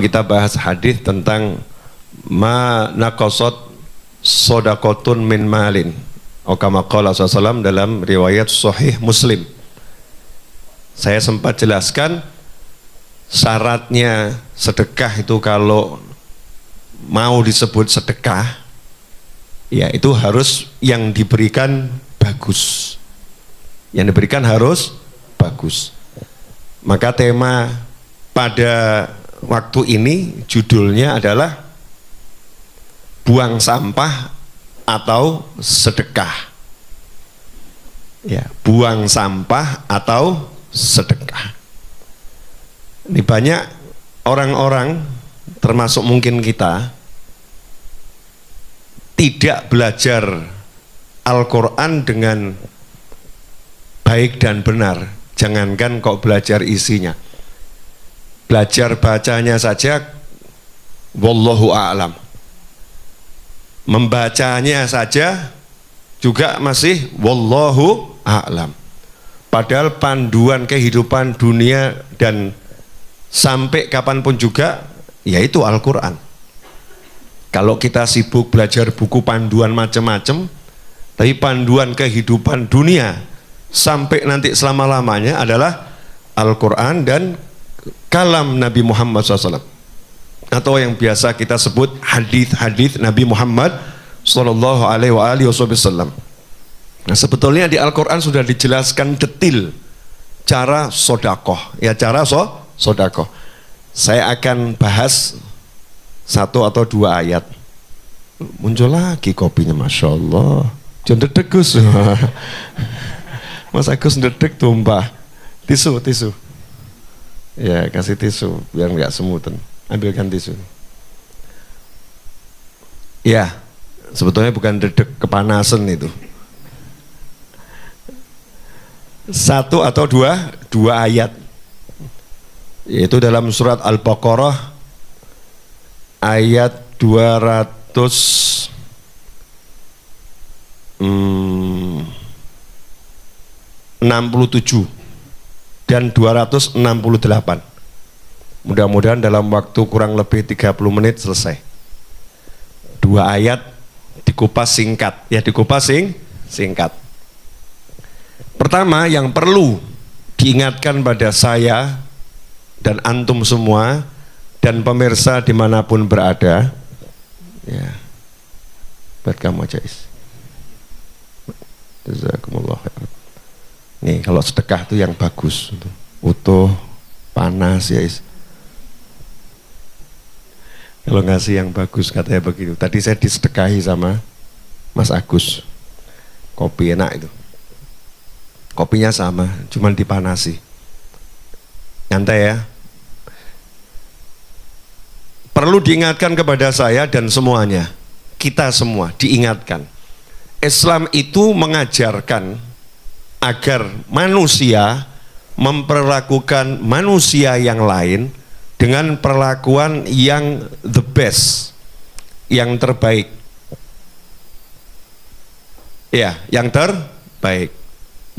Kita bahas hadis tentang ma naqasat shadaqatun min malin. Kama qala sallallahu dalam riwayat Sahih Muslim. Saya sempat jelaskan syaratnya sedekah itu kalau mau disebut sedekah, ya itu harus yang diberikan bagus. Yang diberikan harus bagus. Maka tema pada waktu ini judulnya adalah buang sampah atau sedekah. Ya, buang sampah atau sedekah. Ini banyak orang-orang termasuk mungkin kita tidak belajar Al-Quran dengan baik dan benar. Jangankan kok belajar isinya, belajar bacanya saja wallahu a'lam, membacanya saja juga masih wallahu a'lam. Padahal panduan kehidupan dunia dan sampai kapanpun juga yaitu Al-Quran. Kalau kita sibuk belajar buku panduan macam-macam, tapi panduan kehidupan dunia sampai nanti selama-lamanya adalah Al-Quran dan kalam Nabi Muhammad SAW, atau yang biasa kita sebut hadis-hadis Nabi Muhammad SAW. Nah, sebetulnya di Al-Quran sudah dijelaskan detail cara sodakoh, ya cara sodakoh. Saya akan bahas satu atau dua ayat. Muncul lagi kopinya, Masya Allah. Jangan degus. Mas Agus ndedek tumpah. Tisu. Ya, kasih tisu biar nggak semutan. Ambilkan tisu. Ya, sebetulnya bukan dedek, kepanasan itu. Satu atau dua ayat. Yaitu dalam surat Al-Baqarah ayat 267 dan 268. Mudah-mudahan dalam waktu kurang lebih 30 menit selesai. Dua ayat dikupas singkat, ya dikupas singkat. Pertama yang perlu diingatkan pada saya dan antum semua dan pemirsa dimanapun berada, ya, buat kamu aja is. Jazakumullah khairan. Nih kalau sedekah itu yang bagus, utuh, panas ya is. Kalau ngasih yang bagus katanya begitu. Tadi saya disedekahi sama Mas Agus, kopi enak itu. Kopinya sama, cuman dipanasi. Nyantai ya. Perlu diingatkan kepada saya dan semuanya, kita semua diingatkan. Islam itu mengajarkan agar manusia memperlakukan manusia yang lain dengan perlakuan yang the best, yang terbaik. Ya, yang terbaik.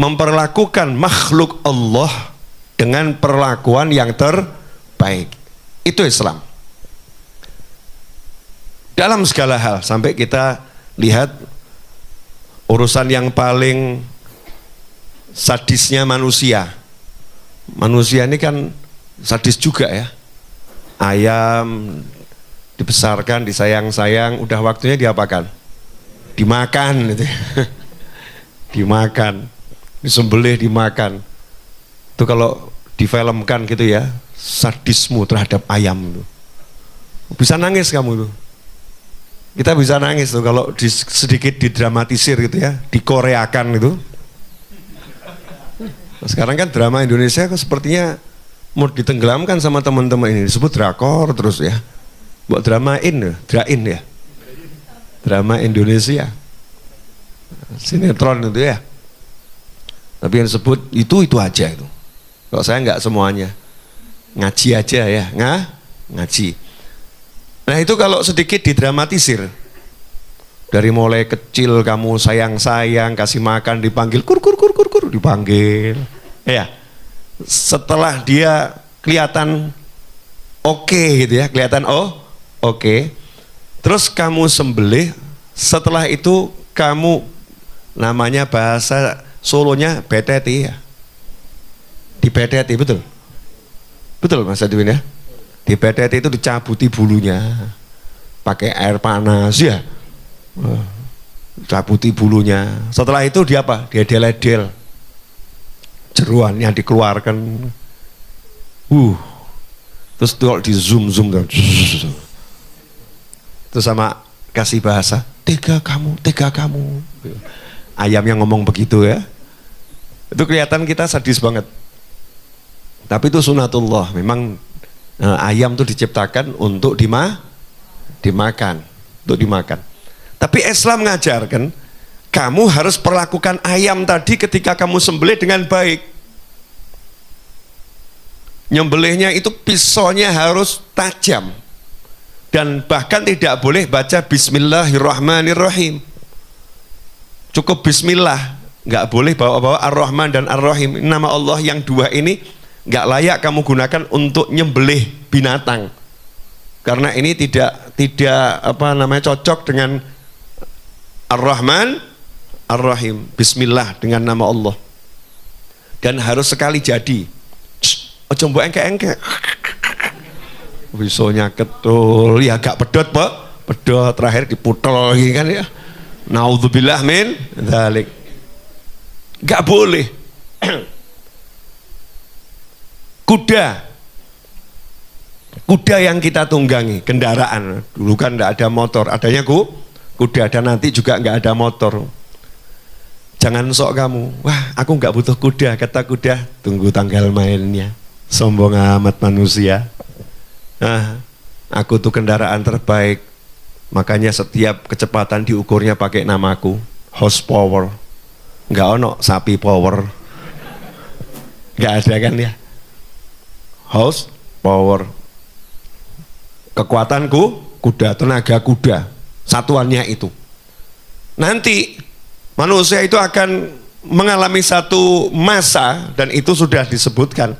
Memperlakukan makhluk Allah dengan perlakuan yang terbaik. Itu Islam. Dalam segala hal, sampai kita lihat urusan yang paling sadisnya manusia. Manusia ini kan sadis juga ya. Ayam dibesarkan, disayang-sayang, udah waktunya diapakan? Dimakan gitu. Dimakan, disembelih, dimakan. Itu kalau difilmkan gitu ya, sadismu terhadap ayam itu. Bisa nangis kamu tuh. Kita bisa nangis tuh kalau sedikit didramatisir gitu ya, dikoreakan gitu. Nah, sekarang kan drama Indonesia kok sepertinya mau ditenggelamkan sama teman-teman ini, disebut drakor terus ya. Buat dramain ya. Drama Indonesia. Sinetron itu ya. Tapi yang disebut itu aja itu. Kalau saya nggak semuanya. Ngaji aja ya, ngaji. Nah itu kalau sedikit didramatisir, dari mulai kecil kamu sayang-sayang, kasih makan, dipanggil kur, dipanggil. Ya, setelah dia kelihatan oke gitu ya, kelihatan oke. Terus kamu sembelih, setelah itu kamu, namanya bahasa Solonya beteti ya. Dibeteti, betul? Betul Mas Adwin ya? Dibeteti itu dicabuti bulunya. Pakai air panas ya. Cabuti bulunya. Setelah itu dia apa? Dia deledel. Jeruan yang dikeluarkan. Terus di zoom terus sama kasih bahasa, tega kamu. Ayam yang ngomong begitu ya, itu kelihatan kita sadis banget. Tapi itu sunatullah. Memang ayam itu diciptakan untuk dimakan. Tapi Islam mengajarkan kamu harus perlakukan ayam tadi ketika kamu sembelih dengan baik. Nyembelihnya itu pisaunya harus tajam. Dan bahkan tidak boleh baca Bismillahirrahmanirrahim. Cukup Bismillah. Nggak boleh bawa-bawa Ar-Rahman dan Ar-Rahim. Nama Allah yang dua ini nggak layak kamu gunakan untuk nyembelih binatang. Karena ini tidak cocok dengan Ar-Rahman Ar-Rahim. Bismillah dengan nama Allah. Dan harus sekali jadi. Ojo mbok engke-engke. Bisonya ketul, ya agak pedot Pak. Pedot terakhir diputel gitu kan ya. Naudzubillah min dzalik. Enggak boleh. Kuda yang kita tunggangi, kendaraan. Dulu kan enggak ada motor, adanya kuda, dan nanti juga enggak ada motor. Jangan sok kamu, wah aku enggak butuh kuda, kata kuda, tunggu tanggal mainnya. Sombong amat manusia. Nah, aku tuh kendaraan terbaik. Makanya setiap kecepatan diukurnya pakai namaku, horsepower. Enggak ono sapi power. Enggak ada kan ya? Horsepower. Kekuatanku kuda, tenaga kuda. Satuannya itu. Nanti manusia itu akan mengalami satu masa, dan itu sudah disebutkan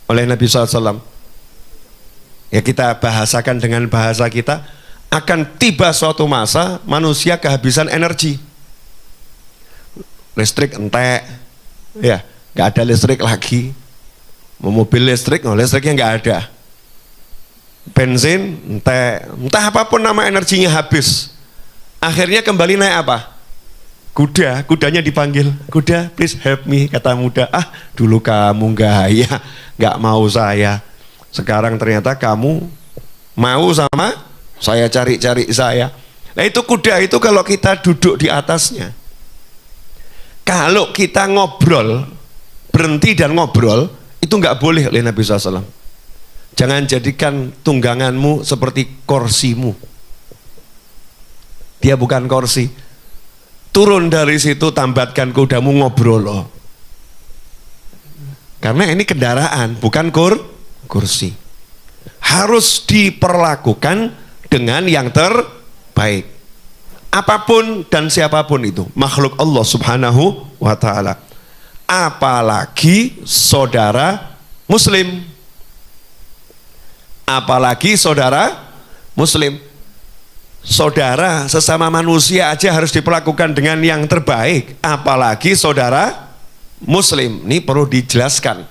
oleh Nabi SAW. Ya kita bahasakan dengan bahasa kita, akan tiba suatu masa manusia kehabisan energi. Listrik entek, ya nggak ada listrik lagi. Mau mobil listrik, listriknya nggak ada. Bensin entek, entah apapun nama energinya habis. Akhirnya kembali naik apa? Kudanya dipanggil, kuda please help me, kata muda. Dulu kamu gaya, nggak mau saya. Sekarang ternyata kamu mau sama saya, cari-cari saya. Nah itu kuda itu kalau kita duduk di atasnya. Kalau kita ngobrol, berhenti dan ngobrol, itu nggak boleh oleh Nabi SAW. Jangan jadikan tungganganmu seperti kursimu. Dia bukan kursi. Turun dari situ, tambatkan kudamu, ngobrol loh. Karena ini kendaraan, bukan kursi. Harus diperlakukan dengan yang terbaik. Apapun dan siapapun itu, makhluk Allah Subhanahu wa ta'ala. Apalagi saudara muslim. Apalagi saudara muslim. Saudara sesama manusia aja harus diperlakukan dengan yang terbaik, apalagi saudara muslim. Ini perlu dijelaskan.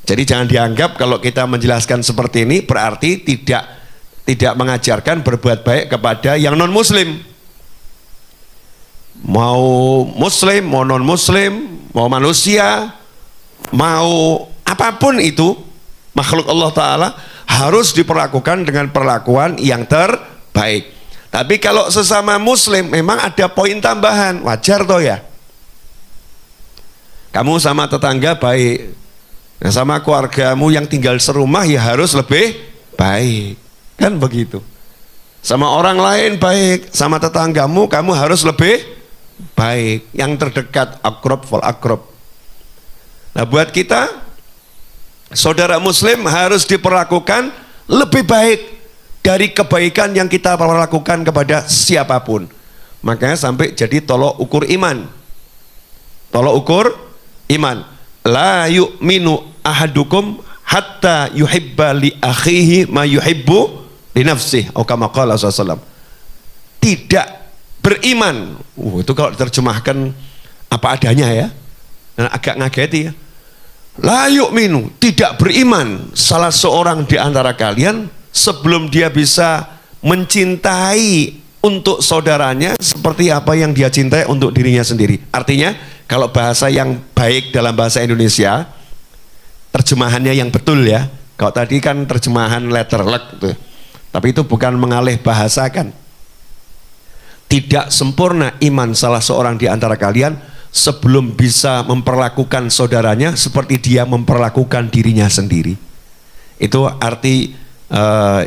Jadi jangan dianggap kalau kita menjelaskan seperti ini berarti tidak mengajarkan berbuat baik kepada yang non muslim. Mau muslim, mau non muslim, mau manusia, mau apapun itu makhluk Allah Ta'ala harus diperlakukan dengan perlakuan yang terbaik. Tapi kalau sesama muslim memang ada poin tambahan, wajar toh ya. Kamu sama tetangga baik, nah sama keluargamu yang tinggal serumah ya harus lebih baik, kan begitu. Sama orang lain baik, sama tetanggamu kamu harus lebih baik. Yang terdekat, akrab fal akrab. Nah buat kita, saudara muslim harus diperlakukan lebih baik dari kebaikan yang kita lakukan kepada siapapun. Makanya sampai jadi tolok ukur iman. Tolok ukur iman. La yu'minu ahadukum hatta yuhibba li akhihi ma yuhibbu li nafsihi atau kama qala sallallahu. Tidak beriman. Itu kalau diterjemahkan apa adanya ya. Dan agak ngageti ya. La yu'minu, tidak beriman salah seorang di antara kalian sebelum dia bisa mencintai untuk saudaranya seperti apa yang dia cintai untuk dirinya sendiri. Artinya kalau bahasa yang baik dalam bahasa Indonesia, terjemahannya yang betul ya. Kalau tadi kan terjemahan letterlek tuh. Tapi itu bukan mengalih bahasakan. Tidak sempurna iman salah seorang di antara kalian sebelum bisa memperlakukan saudaranya seperti dia memperlakukan dirinya sendiri. Itu arti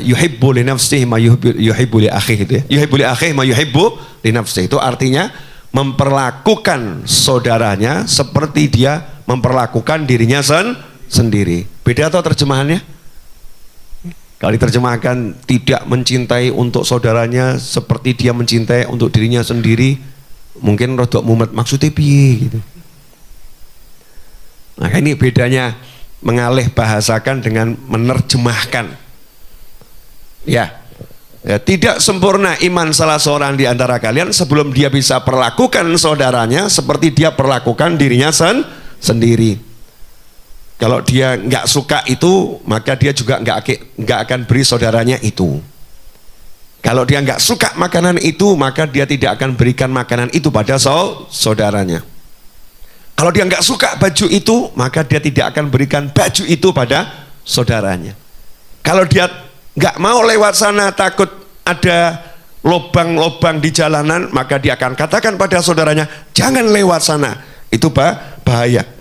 yuhibbu li nafsihi ma yuhibbu li akhihi itu ya. Yuhibbu li akhihi ma yuhibbu li nafsihi itu artinya memperlakukan saudaranya seperti dia memperlakukan dirinya sendiri. Beda atau terjemahannya? Kalau diterjemahkan tidak mencintai untuk saudaranya seperti dia mencintai untuk dirinya sendiri, mungkin rodok mumet maksudnya piye gitu. Nah ini bedanya mengalih bahasakan dengan menerjemahkan. Ya, tidak sempurna iman salah seorang di antara kalian sebelum dia bisa perlakukan saudaranya seperti dia perlakukan dirinya sendiri. Kalau dia nggak suka itu, maka dia juga nggak akan beri saudaranya itu. Kalau dia nggak suka makanan itu, maka dia tidak akan berikan makanan itu pada saudaranya. Kalau dia nggak suka baju itu, maka dia tidak akan berikan baju itu pada saudaranya. Kalau dia nggak mau lewat sana takut ada lobang-lobang di jalanan, maka dia akan katakan pada saudaranya, jangan lewat sana, itu bahaya.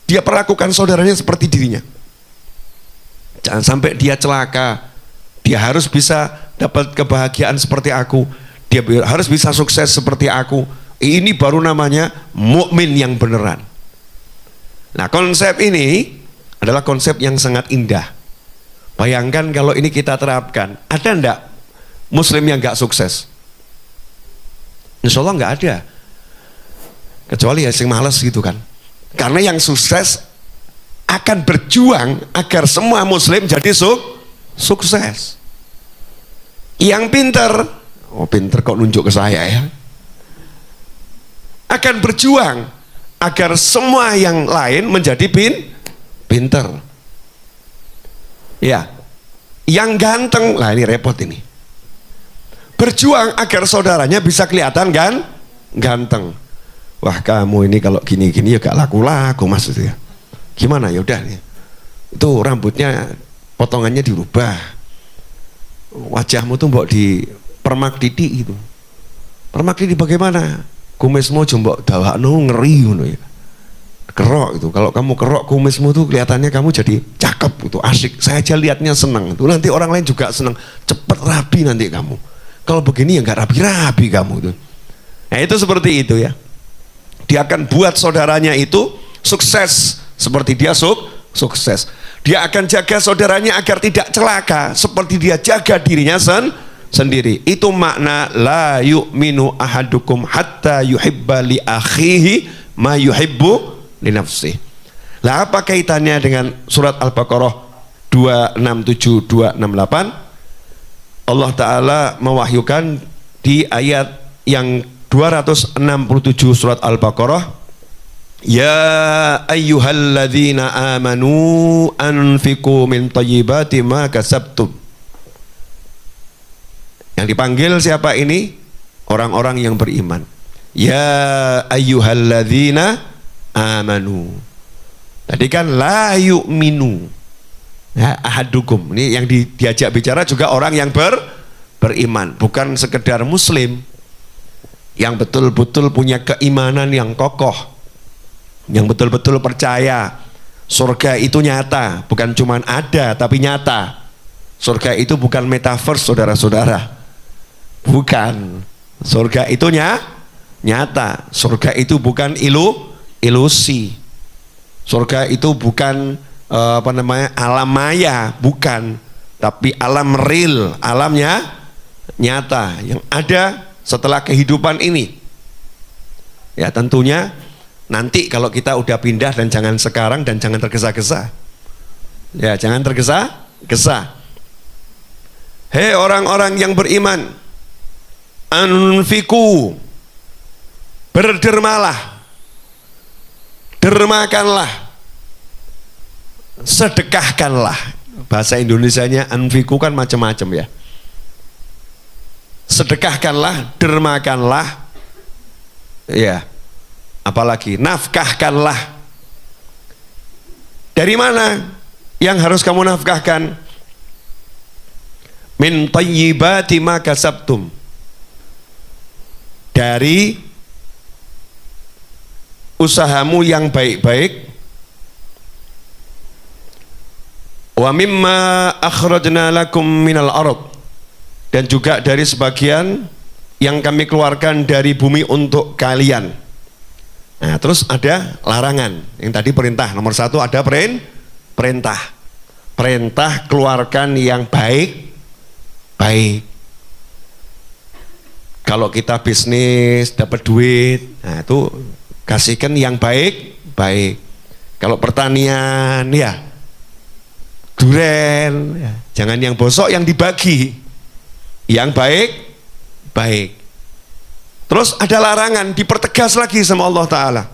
Dia perlakukan saudaranya seperti dirinya. Jangan sampai dia celaka. Dia harus bisa dapat kebahagiaan seperti aku. Dia harus bisa sukses seperti aku. Ini baru namanya mukmin yang beneran. Nah, konsep ini adalah konsep yang sangat indah. Bayangkan kalau ini kita terapkan, ada enggak muslim yang enggak sukses? Insya Allah enggak ada. Kecuali ya sing males gitu kan. Karena yang sukses akan berjuang agar semua muslim jadi sukses. Yang pinter, oh pinter kok nunjuk ke saya ya, akan berjuang agar semua yang lain menjadi pinter. Ya, yang ganteng, lah ini repot ini. Berjuang agar saudaranya bisa kelihatan ganteng. Wah kamu ini kalau gini-gini ya gak laku-laku mas itu ya. Gimana ya udah nih. Itu rambutnya potongannya dirubah. Wajahmu tuh mbok di permak titik gitu. Permak titik bagaimana? Kumismu jombok dawakno ngeri ngono ya. Kerok itu. Kalau kamu kerok kumismu tuh kelihatannya kamu jadi cakep itu, asik. Saya aja lihatnya seneng. Itu nanti orang lain juga seneng. Cepet rapi nanti kamu. Kalau begini ya nggak rapi-rapi kamu tuh. Nah itu seperti itu ya. Dia akan buat saudaranya itu sukses seperti dia sukses. Dia akan jaga saudaranya agar tidak celaka seperti dia jaga dirinya sendiri. Itu makna la yu'minu ahadukum hatta yuhibba li akhihi ma yuhibbu li nafsihi. Lah apa kaitannya dengan surat Al-Baqarah 267 268? Allah Ta'ala mewahyukan di ayat yang 267 surat Al-Baqarah, ya ayyuhalladzina amanu anfiqu min thayyibati ma kasabtum. Yang dipanggil siapa ini? Orang-orang yang beriman. Ya ayyuhalladzina amanu. Tadi kan la yu'minu ya, ahadukum. Ini yang diajak bicara juga orang yang beriman, bukan sekedar muslim. Yang betul-betul punya keimanan yang kokoh, yang betul-betul percaya surga itu nyata, bukan cuma ada tapi nyata. Surga itu bukan metaverse saudara-saudara, bukan. Surga itu nyata. Surga itu bukan ilusi. Surga itu bukan alam maya, bukan, tapi alam real, alamnya nyata yang ada setelah kehidupan ini. Ya tentunya nanti kalau kita udah pindah, dan jangan sekarang dan jangan tergesa-gesa. Ya, jangan tergesa-gesa. Hei orang-orang yang beriman, anfiku, berdermalah, dermakanlah, sedekahkanlah. Bahasa Indonesianya anfiku kan macam-macam ya. Sedekahkanlah, dermakanlah, ya, apalagi nafkahkanlah. Dari mana yang harus kamu nafkahkan? Min thayyibati ma kasabtum, dari usahamu yang baik-baik. Wa mimma akhrajna lakum minal ardh, dan juga dari sebagian yang kami keluarkan dari bumi untuk kalian. Nah, terus ada larangan. Yang tadi perintah, nomor 1 ada perintah. Perintah keluarkan yang baik. Kalau kita bisnis dapat duit, nah itu kasihkan yang baik. Kalau pertanian ya duren, ya, jangan yang bosok, yang dibagi. Yang baik. Terus ada larangan, dipertegas lagi sama Allah Ta'ala.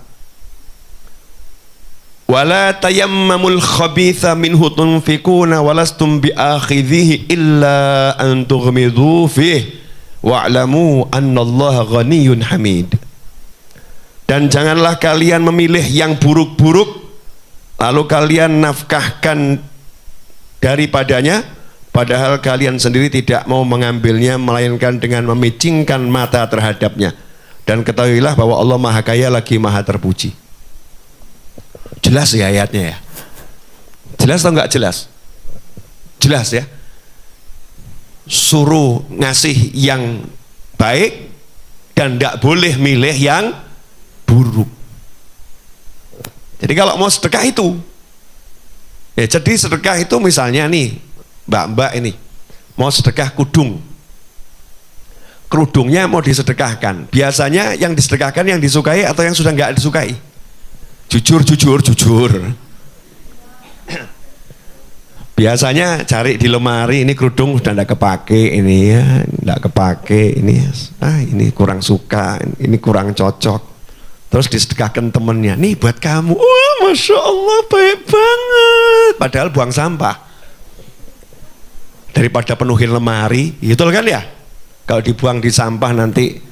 Wala tayammamul khabitha minhu tunfikuna walastum biakhidhihi illa an tughmidu fihi wa'lamu annallaha ghaniyyun hamid. Dan janganlah kalian memilih yang buruk-buruk lalu kalian nafkahkan daripadanya, padahal kalian sendiri tidak mau mengambilnya, melainkan dengan memicingkan mata terhadapnya. Dan ketahuilah bahwa Allah Maha Kaya lagi Maha Terpuji. Jelas ya ayatnya ya? Jelas atau enggak jelas? Jelas ya? Suruh ngasih yang baik dan enggak boleh milih yang buruk. Jadi kalau mau sedekah itu, ya jadi sedekah itu misalnya nih, mbak-mbak ini mau sedekah kerudungnya mau disedekahkan. Biasanya yang disedekahkan yang disukai atau yang sudah nggak disukai? Jujur. Biasanya cari di lemari, ini kerudung sudah nggak kepake, ini ya nggak kepake, ini kurang suka, ini kurang cocok. Terus disedekahkan temennya, nih buat kamu. Oh, Masya Allah baik banget. Padahal buang sampah. Daripada penuhin lemari, itu kan ya. Kalau dibuang di sampah nanti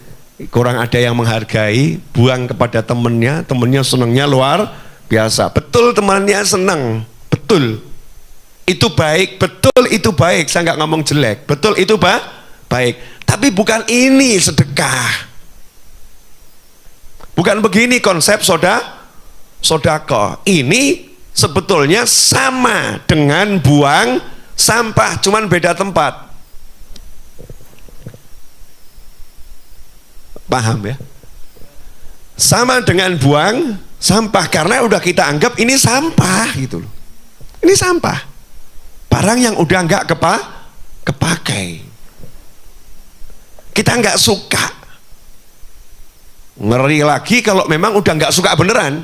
kurang ada yang menghargai, buang kepada temennya senangnya luar biasa. Betul temannya senang, betul. Itu baik, betul itu baik. Saya nggak ngomong jelek, betul itu baik. Tapi bukan ini sedekah. Bukan begini konsep sodako. Ini sebetulnya sama dengan buang sampah, cuman beda tempat. Paham ya? Sama dengan buang sampah, karena udah kita anggap ini sampah gitu loh. Ini sampah. Barang yang udah nggak kepakai. Kita nggak suka. Ngeri lagi kalau memang udah nggak suka beneran.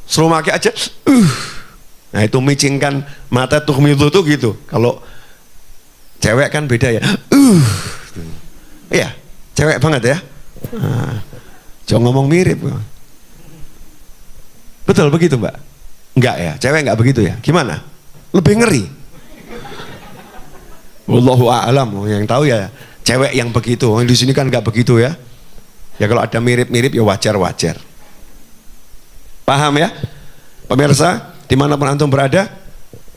Suruh pakai aja. Nah itu micingkan mata tuhmidu tuh gitu. Kalau cewek kan beda ya. Iya. Cewek banget ya. Jangan ngomong mirip. Betul begitu mbak? Enggak ya, cewek enggak begitu ya. Gimana? Lebih ngeri. Wallahu a'lam. Yang tahu ya cewek yang begitu. Di sini kan enggak begitu ya. Ya kalau ada mirip-mirip ya wajar-wajar. Paham ya? Pemirsa, dimanapun antum berada.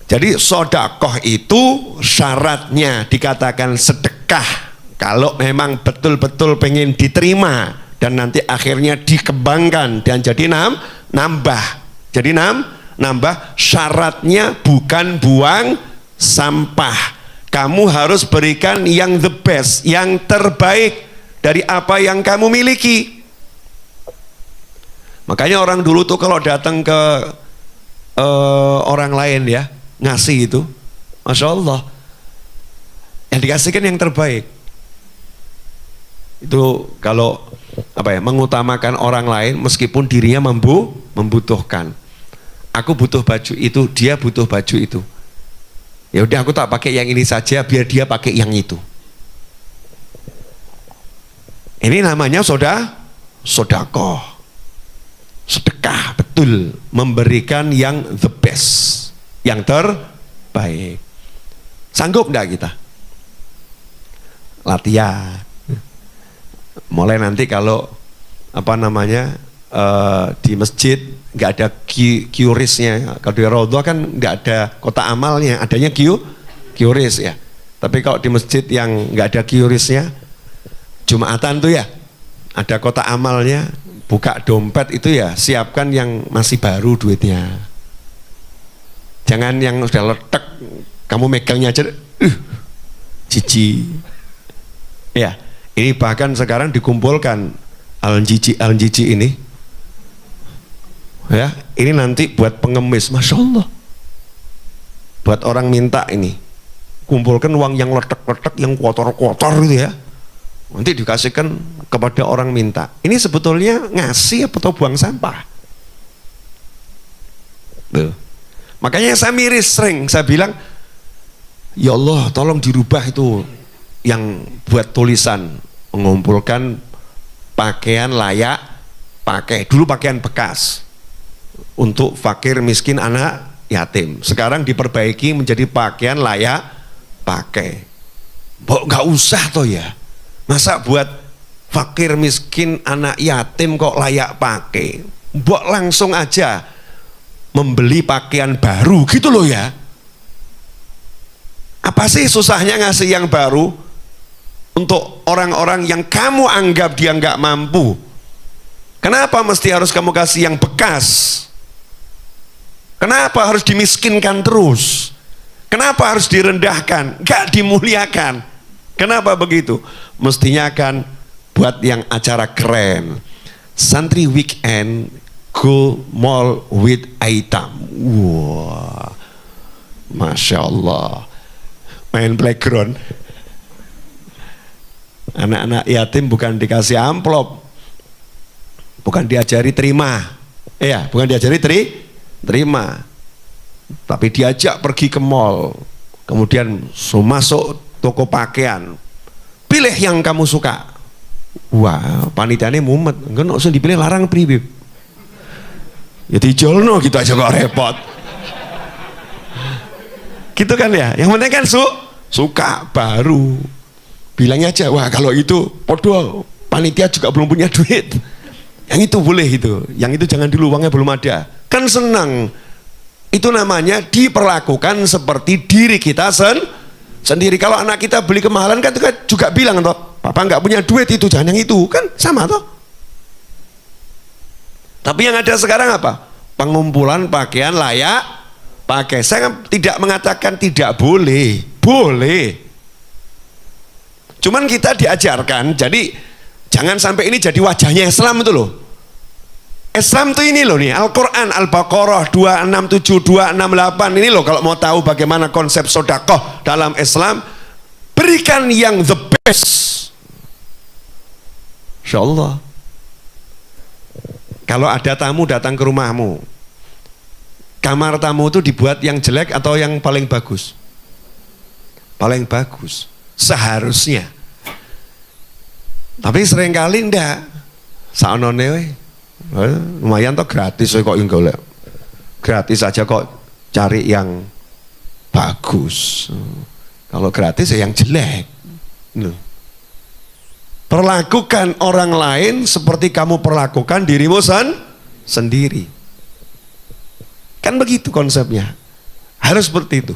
Jadi sodakoh itu syaratnya dikatakan sedekah kalau memang betul-betul pengen diterima dan nanti akhirnya dikembangkan dan jadi nambah. Jadi nambah, syaratnya bukan buang sampah. Kamu harus berikan yang the best, yang terbaik dari apa yang kamu miliki. Makanya orang dulu tuh kalau datang ke orang lain ya ngasih itu, Masya Allah, yang dikasihkan yang terbaik. Itu kalau mengutamakan orang lain meskipun dirinya membutuhkan. Aku butuh baju itu, dia butuh baju itu. Ya udah aku tak pakai yang ini saja, biar dia pakai yang itu. Ini namanya sodakoh, sedekah, betul, memberikan yang the best, yang terbaik. Sanggup enggak kita? Latihan. Mulai nanti kalau di masjid nggak ada QRIS-nya. Kalau di Raudhah kan nggak ada kotak amalnya, adanya QRIS ya. Tapi kalau di masjid yang nggak ada QRIS-nya, Jumatan tuh ya ada kotak amalnya, buka dompet itu ya siapkan yang masih baru duitnya. Jangan yang sudah letek, kamu megangnya aja, cici. Ya, ini bahkan sekarang dikumpulkan al-jiji ini. Ya, ini nanti buat pengemis, masya Allah. Buat orang minta ini, kumpulkan uang yang letek-letek, yang kotor-kotor gitu ya. Nanti dikasihkan kepada orang minta. Ini sebetulnya ngasih atau buang sampah. Tuh. Makanya saya miris sering, saya bilang, ya Allah, tolong dirubah itu yang buat tulisan, mengumpulkan pakaian layak pakai. Dulu pakaian bekas untuk fakir, miskin, anak yatim. Sekarang diperbaiki menjadi pakaian layak pakai. Nggak usah toh ya. Masa buat fakir, miskin, anak yatim kok layak pakai? Mbok langsung aja membeli pakaian baru gitu loh ya. Apa sih susahnya ngasih yang baru untuk orang-orang yang kamu anggap dia nggak mampu? Kenapa mesti harus kamu kasih yang bekas? Kenapa harus dimiskinkan terus? Kenapa harus direndahkan? Nggak dimuliakan? Kenapa begitu? Mestinya kan buat yang acara keren. Santri weekend go mall with item. Wah, masya Allah. Main playground. Anak-anak yatim bukan dikasih amplop, bukan diajari terima, bukan diajari terima, tapi diajak pergi ke mall, kemudian masuk toko pakaian, pilih yang kamu suka. Wah, panitiane mumet, enggak usah dipilih, larang pribib. Ya dijolno gitu aja kok repot. Gitu kan ya, yang penting kan suka baru. Bilangnya aja, wah kalau itu podo, panitia juga belum punya duit. Yang itu boleh itu, yang itu jangan dulu, uangnya belum ada. Kan senang. Itu namanya diperlakukan seperti diri kita sendiri. Kalau anak kita beli kemahalan kan juga bilang toh, papa nggak punya duit itu, jangan yang itu, kan sama toh. Tapi yang ada sekarang apa? Pengumpulan pakaian layak pakai. Saya tidak mengatakan tidak boleh, boleh. Cuman kita diajarkan, jadi jangan sampai ini jadi wajahnya Islam itu loh. Islam itu ini loh nih, Al-Quran, Al-Baqarah 267, 268 ini loh. Kalau mau tahu bagaimana konsep sodakoh dalam Islam, berikan yang the best. Insya Allah. Kalau ada tamu datang ke rumahmu, kamar tamu itu dibuat yang jelek atau yang paling bagus? Paling bagus, seharusnya. Tapi seringkali ndak. Saonone we. Lumayan toh gratis kok yang golek. Gratis aja kok cari yang bagus. Kalau gratis ya yang jelek. Perlakukan orang lain seperti kamu perlakukan dirimu sendiri. Kan begitu konsepnya. Harus seperti itu.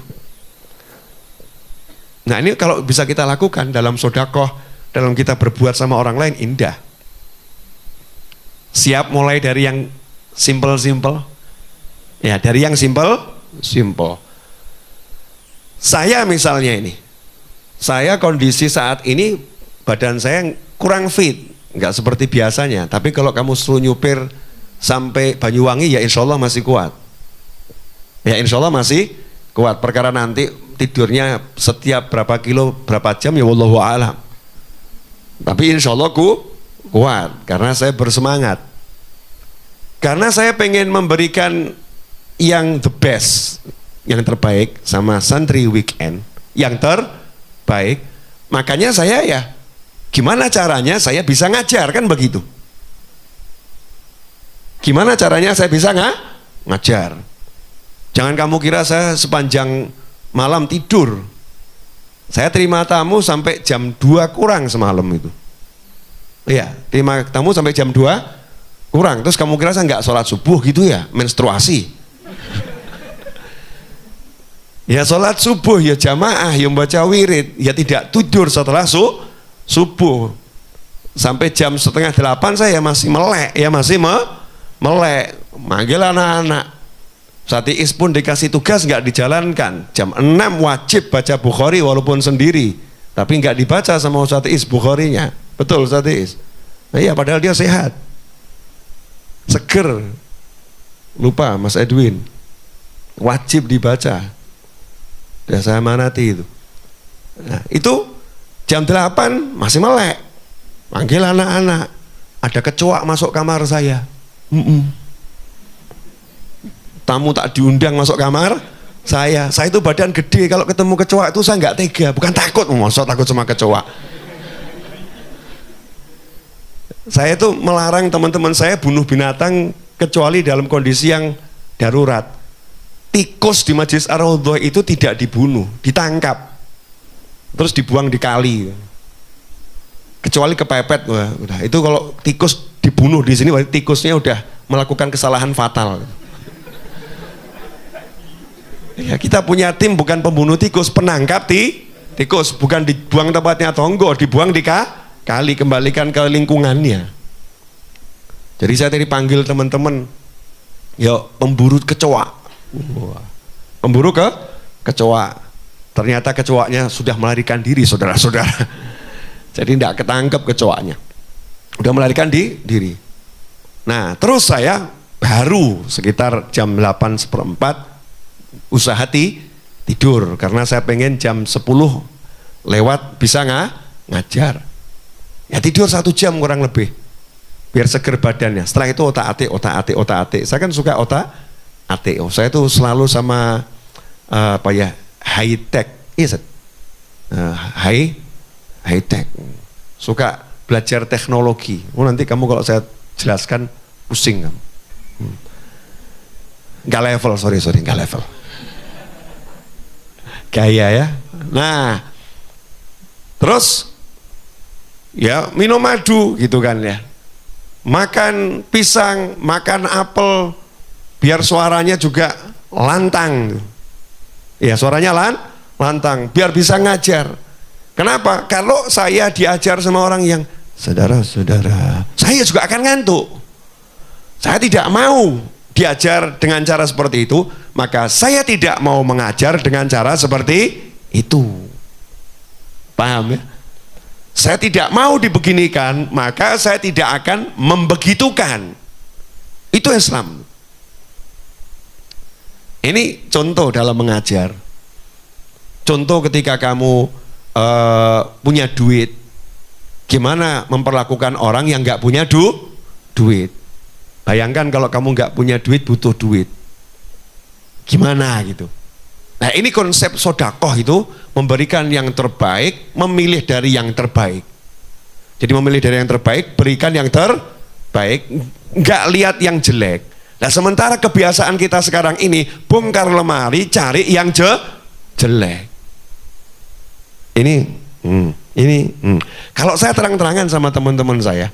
Nah ini kalau bisa kita lakukan dalam sodakoh, dalam kita berbuat sama orang lain, indah. Siap mulai dari yang simple-simple. Ya, dari yang simple. Saya misalnya ini, saya kondisi saat ini badan saya kurang fit, nggak seperti biasanya. Tapi kalau kamu suruh nyupir sampai Banyuwangi, ya insya Allah masih kuat. Ya insya Allah masih kuat. Perkara nanti tidurnya setiap berapa kilo, berapa jam, ya wallahu a'lam. Tapi insya Allah kuat, karena saya bersemangat. Karena saya pengen memberikan yang the best, yang terbaik, sama santri weekend yang terbaik. Makanya saya ya, gimana caranya saya bisa ngajar, kan begitu. Gimana caranya saya bisa ngajar. Jangan kamu kira saya sepanjang malam tidur. Saya terima tamu sampai jam 2 kurang semalam itu. Iya, terima tamu sampai jam 2 kurang. Terus kamu kira saya nggak sholat subuh gitu ya, menstruasi. Ya sholat subuh, ya jamaah, ya membaca wirid, ya tidak tidur setelah subuh. Sampai jam 7:30 saya masih melek, ya masih melek. Manggil anak-anak. Satiis pun dikasih tugas nggak dijalankan. Jam 6 wajib baca Bukhari walaupun sendiri, tapi nggak dibaca sama Satiis Bukharinya. Betul Satiis? Nah, iya, padahal dia sehat, seger. Lupa Mas Edwin, wajib dibaca. Udah saya manati itu. Nah, itu jam 8 masih melek. Panggil anak-anak. Ada kecoak masuk kamar saya. Tamu tak diundang masuk kamar saya. Saya itu badan gede, kalau ketemu kecoak itu saya nggak tega. Bukan takut, masa takut sama kecoak. Saya itu melarang teman-teman saya bunuh binatang kecuali dalam kondisi yang darurat. Tikus di Majelis Ar-Raudhah itu tidak dibunuh, ditangkap, terus dibuang di kali. Kecuali kepepet, udah. Itu kalau tikus dibunuh di sini, berarti tikusnya udah melakukan kesalahan fatal. Ya, kita punya tim bukan pembunuh tikus, penangkap tikus, bukan dibuang tempatnya tonggo, dibuang di kali, kembalikan ke lingkungannya. Jadi saya tadi panggil teman-teman, ya pemburu kecoak. Pemburu kecoak. Ternyata kecoaknya sudah melarikan diri, saudara-saudara. Jadi tidak ketangkep kecoaknya, udah melarikan diri. Nah, terus saya baru sekitar jam 8:15 usaha tidur, karena saya pengen jam 10 lewat bisa ngajar. Ya tidur 1 jam kurang lebih, biar seger badannya. Setelah itu otak-atik. Saya kan suka otak-atik. Saya tuh selalu sama high tech, high tech. Suka belajar teknologi. Nanti kamu kalau saya jelaskan pusing kamu. Nggak level, sorry, nggak level. Gaya ya. Nah, terus ya minum madu gitu kan ya. Makan pisang, makan apel, biar suaranya juga lantang. Ya suaranya lantang, biar bisa ngajar. Kenapa? Kalau saya diajar sama orang yang saudara-saudara, saya juga akan ngantuk. Saya tidak mau diajar dengan cara seperti itu, maka saya tidak mau mengajar dengan cara seperti itu. Paham ya? Saya tidak mau dibeginikan, maka saya tidak akan membegitukan. Itu Islam. Ini contoh dalam mengajar. Contoh ketika kamu punya duit, gimana memperlakukan orang yang nggak punya duit. Bayangkan kalau kamu nggak punya duit, butuh duit, gimana gitu. Nah, ini konsep sodakoh itu memberikan yang terbaik, memilih dari yang terbaik. Jadi memilih dari yang terbaik, berikan yang terbaik, nggak lihat yang jelek. Nah, sementara kebiasaan kita sekarang ini bongkar lemari, cari yang jelek. Ini. Kalau saya terang-terangan sama teman-teman saya,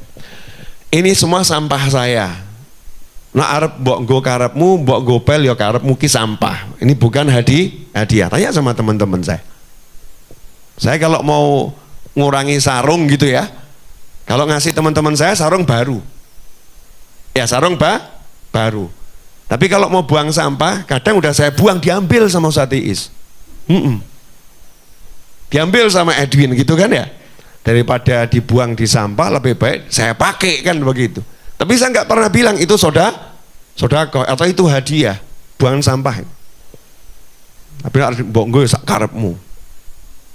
ini semua sampah saya. Nah, arep mbok nggo karepmu, mbok gopel ya karepmu ki sampah. Ini bukan hadiah. Tanya sama teman-teman saya. Saya kalau mau ngurangi sarung gitu ya, kalau ngasih teman-teman saya sarung baru, ya sarung baru. Tapi kalau mau buang sampah, kadang udah saya buang, diambil sama Satiis. Diambil sama Edwin gitu kan ya. Daripada dibuang di sampah, lebih baik saya pakai kan begitu. Tapi saya nggak pernah bilang itu sodako atau itu hadiah, buang sampah. Tapi mbok nggo sak karepmu.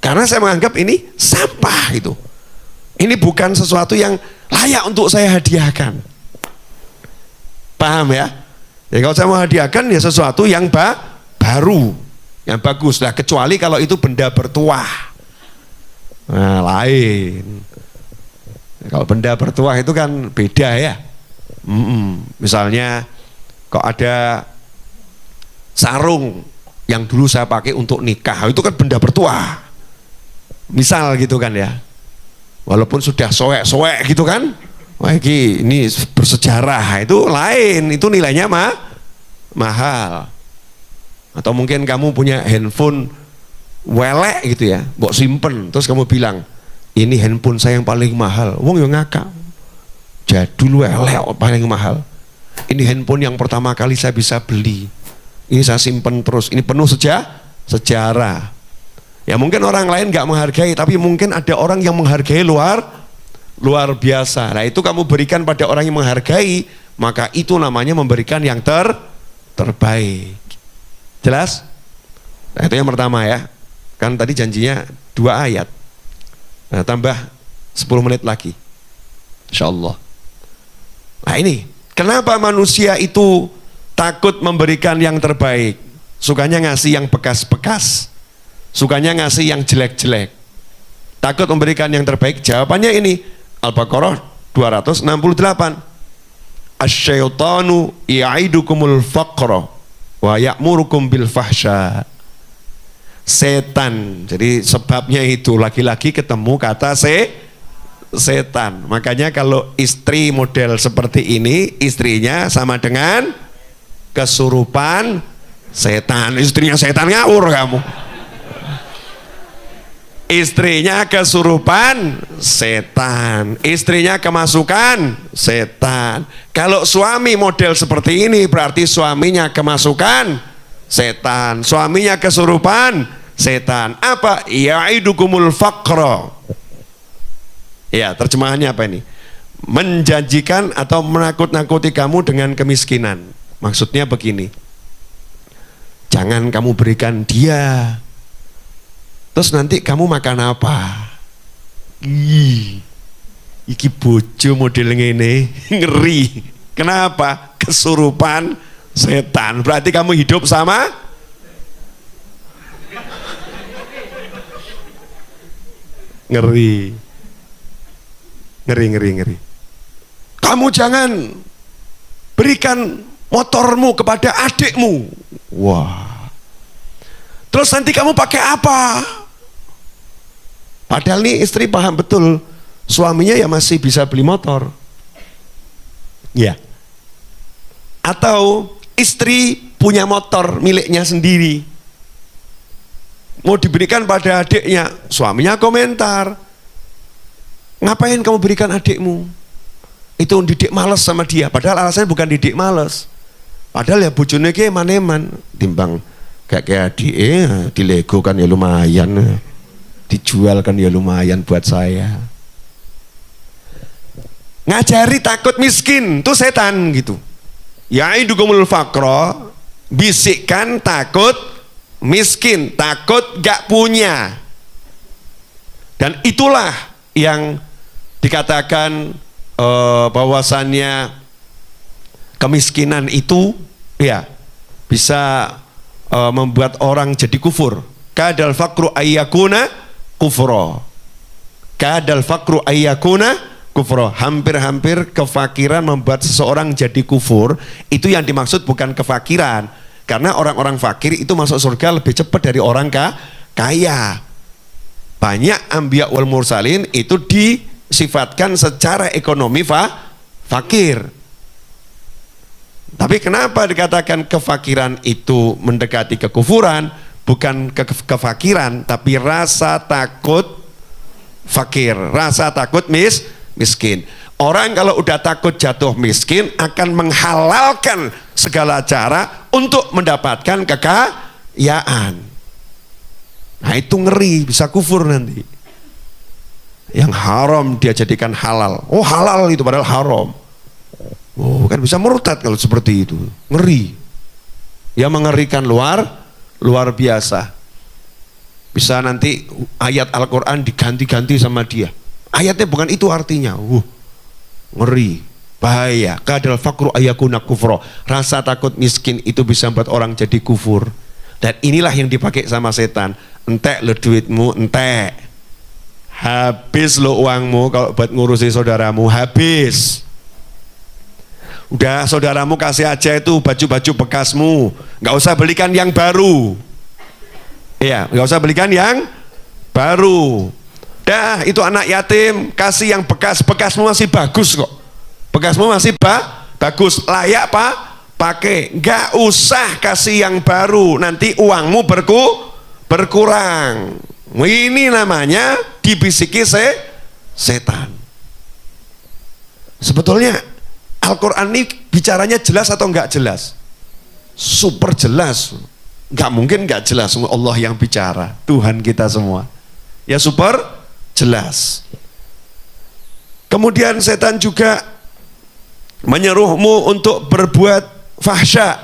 Karena saya menganggap ini sampah itu. Ini bukan sesuatu yang layak untuk saya hadiahkan. Paham ya? Ya kalau saya mau hadiahkan ya sesuatu yang baru, yang bagus lah. Kecuali kalau itu benda bertuah, nah lain. Kalau benda bertuah itu kan beda ya. Misalnya kok ada sarung yang dulu saya pakai untuk nikah, itu kan benda bertuah. Misal gitu kan ya. Walaupun sudah soek-soek gitu kan. Wah ini bersejarah, itu lain, itu nilainya mahal. Atau mungkin kamu punya handphone welek gitu ya, mbok simpen, terus kamu bilang, ini handphone saya yang paling mahal. Wong yang ngakak, jadul welek paling mahal. Ini handphone yang pertama kali saya bisa beli. Ini saya simpen terus, ini penuh sejarah. Ya mungkin orang lain nggak menghargai, tapi mungkin ada orang yang menghargai luar biasa. Nah itu kamu berikan pada orang yang menghargai, maka itu namanya memberikan yang terbaik. Jelas? Nah itu yang pertama ya. Kan tadi janjinya 2 ayat. Nah tambah 10 menit lagi, insya Allah. Nah ini kenapa manusia itu takut memberikan yang terbaik, sukanya ngasih yang bekas-bekas, sukanya ngasih yang jelek-jelek, takut memberikan yang terbaik? Jawabannya ini, Al-Baqarah 268. Asyaitanu ya'idukumul faqra wa ya'murukum bil fahsya. Setan, jadi sebabnya itu lagi-lagi ketemu kata setan. Makanya kalau istri model seperti ini, istrinya sama dengan kesurupan setan. Istrinya setan ngawur kamu. Istrinya kesurupan setan, istrinya kemasukan setan. Kalau suami model seperti ini berarti suaminya kemasukan setan, suaminya kesurupan setan. Apa? Ya'idukumul faqra. Ya, terjemahannya apa ini? Menjanjikan atau menakut-nakuti kamu dengan kemiskinan. Maksudnya begini, jangan kamu berikan dia, terus nanti kamu makan apa? Iki bojo model ngene, ngeri. Kenapa? Kesurupan setan. Berarti kamu hidup sama ngeri. Ngeri. Kamu jangan berikan motormu kepada adikmu. Wah. Terus nanti kamu pakai apa? Padahal nih istri paham betul, suaminya ya masih bisa beli motor. Ya. Atau istri punya motor miliknya sendiri, mau diberikan pada adiknya, suaminya komentar, ngapain kamu berikan adikmu? Itu didik males sama dia, padahal alasannya bukan didik males. Padahal ya bojone ki eman-eman, timbang kayak adik di Lego kan ya lumayan, dijual kan ya lumayan buat saya. Ngajari takut miskin tuh setan gitu. Ya'idukumul faqra, bisikkan takut miskin, takut gak punya. Dan itulah yang dikatakan bahwasannya kemiskinan itu ya bisa membuat orang jadi kufur. Kadal faqru ayyakuna kufra. Kadal faqru ayyakuna kufra. Hampir-hampir kefakiran membuat seseorang jadi kufur. Itu yang dimaksud bukan kefakiran. Karena orang-orang fakir itu masuk surga lebih cepat dari orang kaya. Banyak anbiya wal mursalin itu disifatkan secara ekonomi fakir. Tapi kenapa dikatakan kefakiran itu mendekati kekufuran? Bukan kefakiran, tapi rasa takut fakir, rasa takut miskin. Orang kalau udah takut jatuh miskin akan menghalalkan segala cara untuk mendapatkan kekayaan. Nah itu ngeri, bisa kufur nanti. Yang haram dia jadikan halal. Oh halal itu padahal haram. Oh kan bisa murtad kalau seperti itu. Ngeri. Ya mengerikan luar biasa. Bisa nanti ayat Al-Quran diganti-ganti sama dia. Ayatnya bukan itu artinya. Ngeri. Bahaya. Kadal fakru ayakuna kufro. Rasa takut miskin itu bisa membuat orang jadi kufur. Dan inilah yang dipakai sama setan. Entek lo duitmu, entek. Habis lo uangmu kalau buat ngurusi saudaramu, habis. Udah saudaramu kasih aja itu baju-baju bekasmu. Nggak usah belikan yang baru. Iya, nggak usah belikan yang baru. Dah, itu anak yatim, kasih yang bekas. Bekasmu masih bagus kok. Bekasmu masih bagus, layak pakai. Nggak usah kasih yang baru, nanti uangmu berkurang. Ini namanya dibisiki setan. Sebetulnya Al-Quran ini bicaranya jelas atau nggak jelas? Super jelas. Nggak mungkin nggak jelas, Allah yang bicara, Tuhan kita semua. Ya super jelas. Kemudian setan juga menyuruhmu untuk berbuat fahsya.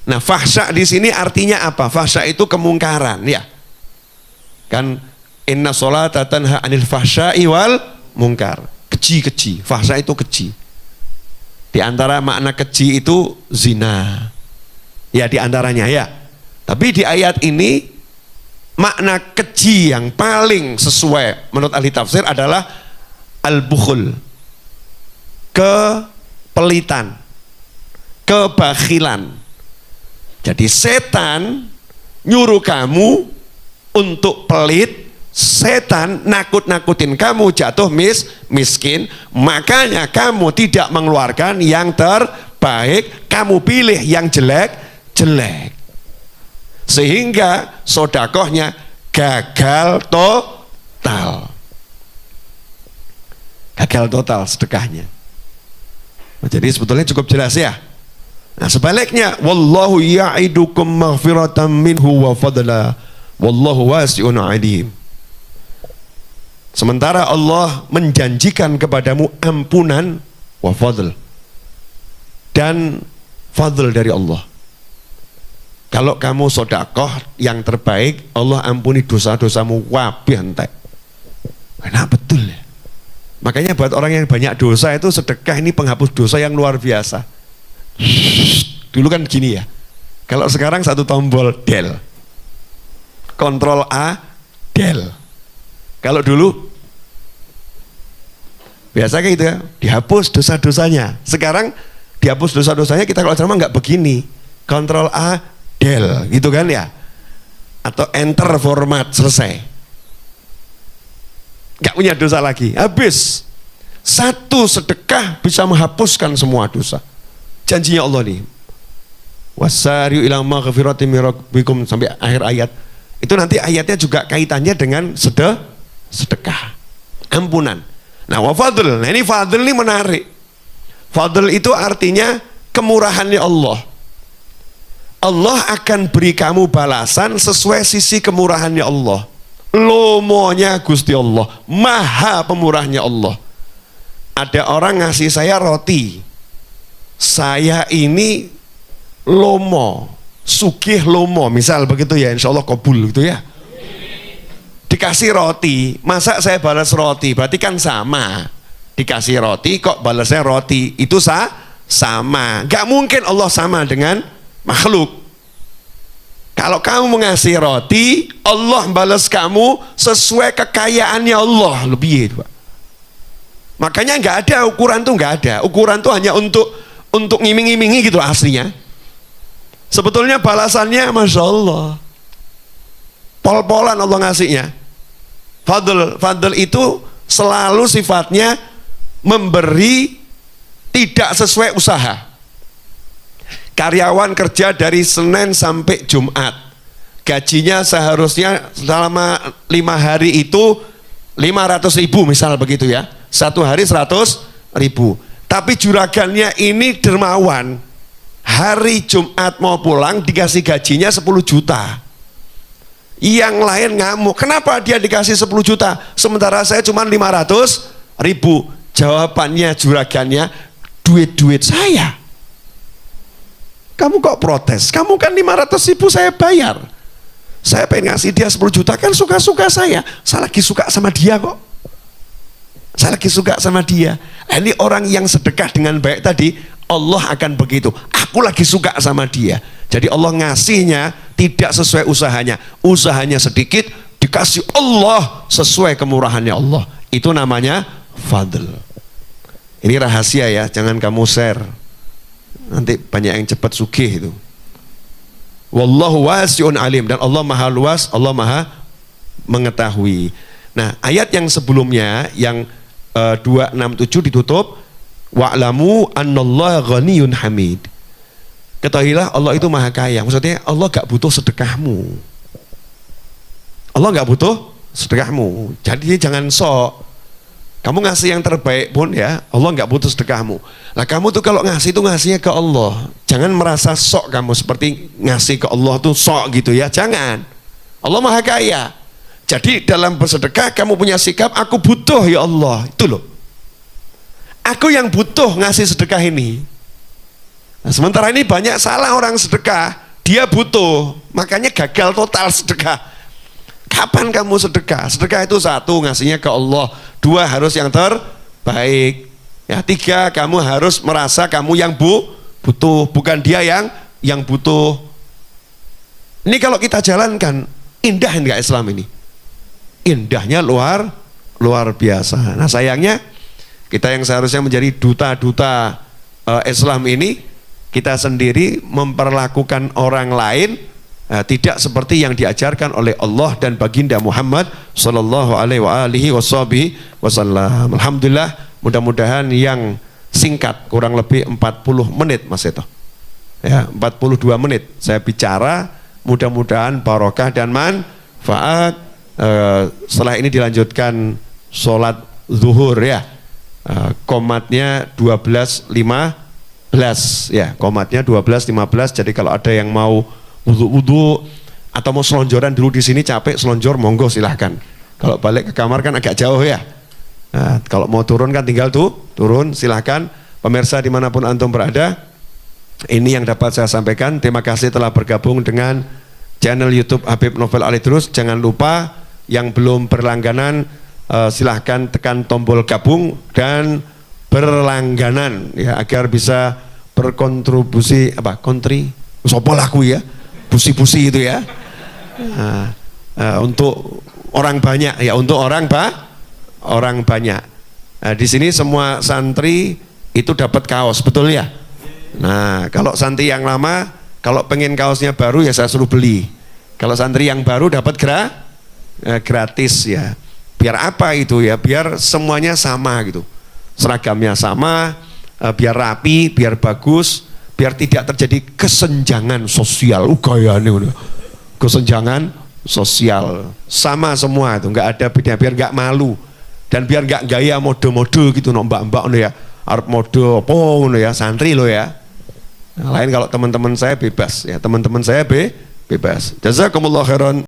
Nah, fahsya di sini artinya apa? Fahsya itu kemungkaran, ya. Kan inna sholata tanha anil fahsya'i wal munkar. Keji. Fahsya itu keji. Di antara makna keji itu zina. Ya, di antaranya ya. Tapi di ayat ini makna keji yang paling sesuai menurut ahli tafsir adalah al-bukhul. Kepelitan, kebakhilan. Jadi setan nyuruh kamu untuk pelit, setan nakut-nakutin kamu jatuh miskin, makanya kamu tidak mengeluarkan yang terbaik, kamu pilih yang jelek. Sehingga sodakohnya gagal total. Gagal total sedekahnya. Jadi sebetulnya cukup jelas ya. Nah, sebaliknya, wallahu ya'idukum maghfiratan minhu wa fadla wallahu wasi'un alim. Sementara Allah menjanjikan kepadamu ampunan wa fadl dan fadl dari Allah. Kalau kamu sedekah yang terbaik, Allah ampuni dosa-dosamu wabih entek. Enak betul ya. Makanya buat orang yang banyak dosa itu sedekah ini penghapus dosa yang luar biasa. Dulu kan gini ya. Kalau sekarang satu tombol del. Kontrol A, del. Kalau dulu biasa kayak gitu ya, dihapus dosa-dosanya. Sekarang dihapus dosa-dosanya, kita kalau ceramah nggak begini. Kontrol A, del, gitu kan ya. Atau enter format, selesai. Gak punya dosa lagi, habis. Satu sedekah bisa menghapuskan semua dosa. Janjinya Allah nih, wasari'u ila maghfiratin min rabbikum, sampai akhir ayat. Itu nanti ayatnya juga kaitannya dengan sedekah, ampunan. Nah, wa fadl, nah ini fadl ini menarik. Fadl itu artinya kemurahannya Allah. Allah akan beri kamu balasan sesuai sisi kemurahannya Allah. Lomonya Gusti Allah, maha pemurahnya Allah. Ada orang ngasih saya roti, saya ini lomo, sugih lomo, misal begitu ya, insya Allah kabul gitu ya. Dikasih roti, masa saya balas roti, berarti kan sama. Dikasih roti kok balasnya roti, itu sama. Gak mungkin Allah sama dengan makhluk. Kalau kamu mengasih roti, Allah balas kamu sesuai kekayaannya Allah. Lebih itu, Pak. Makanya nggak ada ukuran tuh, nggak ada. Ukuran tuh hanya untuk ngiming-ngimingi gitu aslinya. Sebetulnya balasannya, masya Allah, pol-polan Allah ngasihnya. Fadl itu selalu sifatnya memberi tidak sesuai usaha. Karyawan kerja dari Senin sampai Jumat, gajinya seharusnya selama 5 hari itu 500.000 misal begitu ya, 1 hari 100.000. Tapi juragannya ini dermawan, hari Jumat mau pulang dikasih gajinya 10 juta. Yang lain ngamuk, kenapa dia dikasih 10 juta sementara saya cuma 500.000? Jawabannya juragannya, duit saya. Kamu kok protes? Kamu kan 500.000 saya bayar. Saya pengen ngasih dia 10 juta, kan suka-suka saya lagi suka sama dia kok. saya lagi suka sama dia. Ini orang yang sedekah dengan baik tadi, Allah akan begitu, aku lagi suka sama dia. Jadi Allah ngasihnya tidak sesuai usahanya sedikit, dikasih Allah sesuai kemurahannya Allah. Itu namanya fadl. Ini rahasia ya, jangan kamu share, nanti banyak yang cepat sugih itu. Wallahu wasi'un alim, dan Allah maha luas, Allah maha mengetahui. Nah, ayat yang sebelumnya yang 267 ditutup wa'lamu annallaha ghaniyun hamid. Ketahuilah Allah itu maha kaya. Maksudnya Allah gak butuh sedekahmu. Allah gak butuh sedekahmu. Jadi jangan sok. Kamu ngasih yang terbaik pun ya, Allah gak butuh sedekahmu. Lah kamu tuh kalau ngasih itu ngasihnya ke Allah. Jangan merasa sok kamu seperti ngasih ke Allah tuh sok gitu ya. Jangan. Allah maha kaya. Jadi dalam bersedekah kamu punya sikap, aku butuh ya Allah. Itu loh. Aku yang butuh ngasih sedekah ini. Nah, sementara ini banyak salah orang sedekah, dia butuh, makanya gagal total sedekah. Kapan kamu sedekah? Sedekah itu satu, ngasihnya ke Allah. Dua, harus yang terbaik. Ya, tiga, kamu harus merasa kamu yang butuh, bukan dia yang butuh. Ini kalau kita jalankan, indah enggak Islam ini? Indahnya luar biasa. Nah sayangnya kita yang seharusnya menjadi duta-duta Islam ini, kita sendiri memperlakukan orang lain tidak seperti yang diajarkan oleh Allah dan baginda Muhammad sallallahu alaihi wasallam. Alhamdulillah, mudah-mudahan yang singkat kurang lebih 40 menit Mas Eto. Ya, 42 menit saya bicara, mudah-mudahan barokah dan manfaat. Setelah ini dilanjutkan sholat zuhur ya, komatnya 12.15 ya, komatnya 12.15. Jadi kalau ada yang mau wudu atau mau selonjoran dulu di sini capek selonjor, monggo silahkan. Kalau balik ke kamar kan agak jauh ya. Nah, kalau mau turun kan tinggal turun, silahkan. Pemirsa dimanapun antum berada, ini yang dapat saya sampaikan. Terima kasih telah bergabung dengan channel YouTube Habib Novel Alidrus. Jangan lupa yang belum berlangganan, silahkan tekan tombol gabung dan berlangganan ya, agar bisa berkontribusi sopo laku ya, busi-busi itu ya, untuk orang banyak ya, untuk orang banyak. Di sini semua santri itu dapat kaos, betul ya? Nah, kalau santri yang lama, kalau pengen kaosnya baru ya saya suruh beli. Kalau santri yang baru dapat gratis ya. Biar apa itu ya? Biar semuanya sama gitu, seragamnya sama, biar rapi, biar bagus, biar tidak terjadi kesenjangan sosial. Kesenjangan sosial, sama semua itu, nggak ada beda, biar nggak malu dan biar nggak gaya mode-mode gitu, mbak-mbak ya, arep mode apa ya, santri lo ya. Nah, lain kalau teman-teman saya bebas ya, teman-teman saya bebas. Jazakumullah khairan.